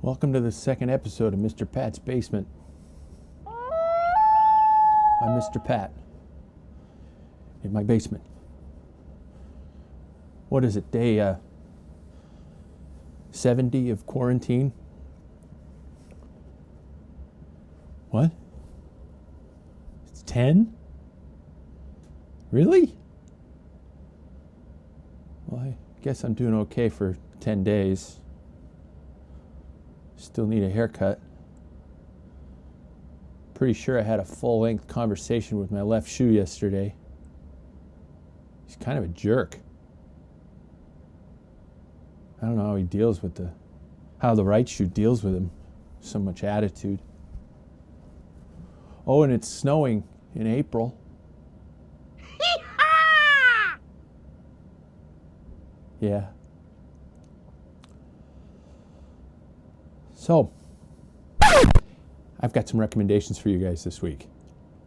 Welcome to the second episode of Mr. Pat's Basement. I'm Mr. Pat in my basement. What is it, day 70 of quarantine? What? It's 10? Really? Well, I guess I'm doing okay for 10 days. Still need a haircut. Pretty sure I had a full-length conversation with my left shoe yesterday. He's kind of a jerk. I don't know how he deals with how the right shoe deals with him. So much attitude. Oh, and it's snowing in April. Yeah. So, I've got some recommendations for you guys this week.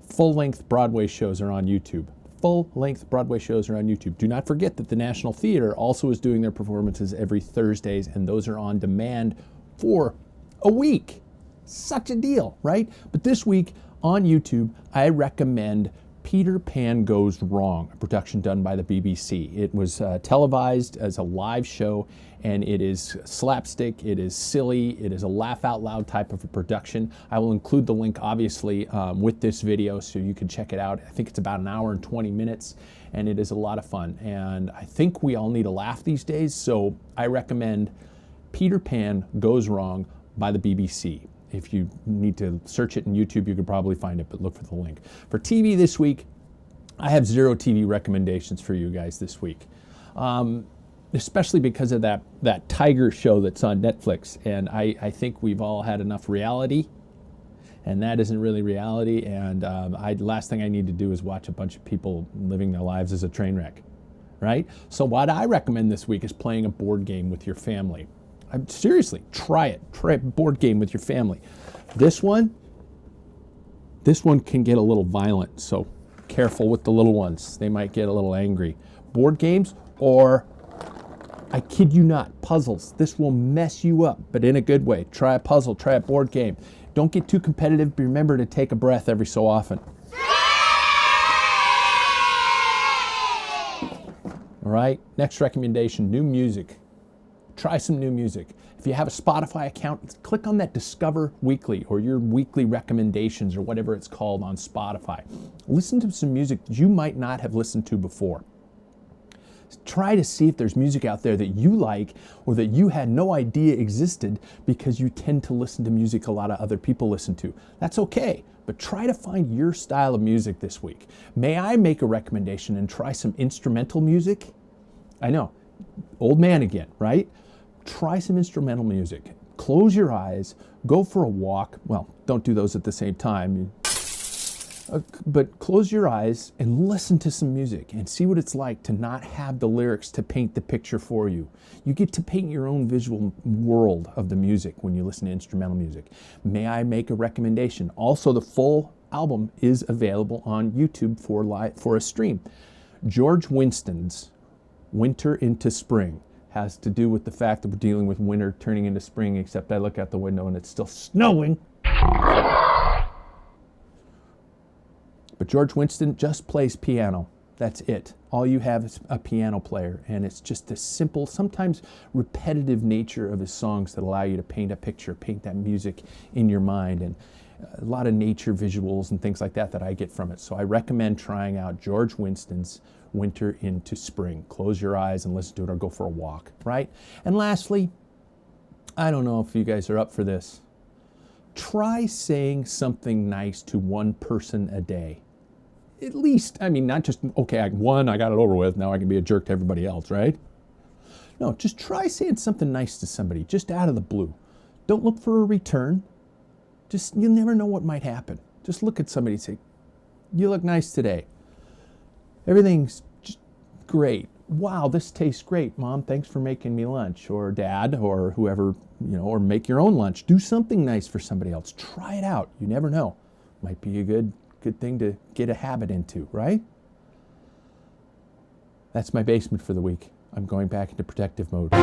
Full-length Broadway shows are on YouTube. Full-length Broadway shows are on YouTube. Do not forget that the National Theater also is doing their performances every Thursdays, and those are on demand for a week. Such a deal, right? But this week on YouTube, I recommend Peter Pan Goes Wrong, a production done by the BBC. It was televised as a live show, and it is slapstick, it is silly, it is a laugh-out-loud type of a production. I will include the link, obviously, with this video so you can check it out. I think it's about an hour and 20 minutes, and it is a lot of fun. And I think we all need a laugh these days, so I recommend Peter Pan Goes Wrong by the BBC. If you need to search it in YouTube, you could probably find it, but look for the link. For TV this week, I have 0 TV recommendations for you guys this week, especially because of that tiger show that's on Netflix. And I think we've all had enough reality, and that isn't really reality. And last thing I need to do is watch a bunch of people living their lives as a train wreck, right? So what I recommend this week is playing a board game with your family. Seriously, try it. Try a board game with your family. This one can get a little violent, so careful with the little ones. They might get a little angry. Board games, or I kid you not, puzzles. This will mess you up, but in a good way. Try a puzzle, try a board game. Don't get too competitive, but remember to take a breath every so often. All right, next recommendation, new music. Try some new music. If you have a Spotify account, click on that Discover Weekly or your weekly recommendations or whatever it's called on Spotify. Listen to some music that you might not have listened to before. Try to see if there's music out there that you like or that you had no idea existed because you tend to listen to music a lot of other people listen to. That's okay, but try to find your style of music this week. May I make a recommendation and try some instrumental music? I know, old man again, right? Try some instrumental music. Close your eyes, go for a walk. Well, don't do those at the same time. But close your eyes and listen to some music and see what it's like to not have the lyrics to paint the picture for you. You get to paint your own visual world of the music when you listen to instrumental music. May I make a recommendation? Also, the full album is available on YouTube for a stream. George Winston's Winter into Spring has to do with the fact that we're dealing with winter turning into spring, except I look out the window and it's still snowing. But George Winston just plays piano. That's it. All you have is a piano player, and it's just the simple, sometimes repetitive nature of his songs that allow you to paint a picture, paint that music in your mind, and a lot of nature visuals and things like that I get from it. So I recommend trying out George Winston's Winter into Spring. Close your eyes and listen to it or go for a walk, right? And lastly, I don't know if you guys are up for this. Try saying something nice to one person a day. At least, I mean, not just, okay, I got it over with, now I can be a jerk to everybody else, right? No, just try saying something nice to somebody, just out of the blue. Don't look for a return. You'll never know what might happen. Just look at somebody and say, you look nice today. Everything's just great. Wow, this tastes great, Mom. Thanks for making me lunch. Or Dad, or whoever, or make your own lunch. Do something nice for somebody else. Try it out. You never know. Might be a good thing to get a habit into, right? That's my basement for the week. I'm going back into protective mode.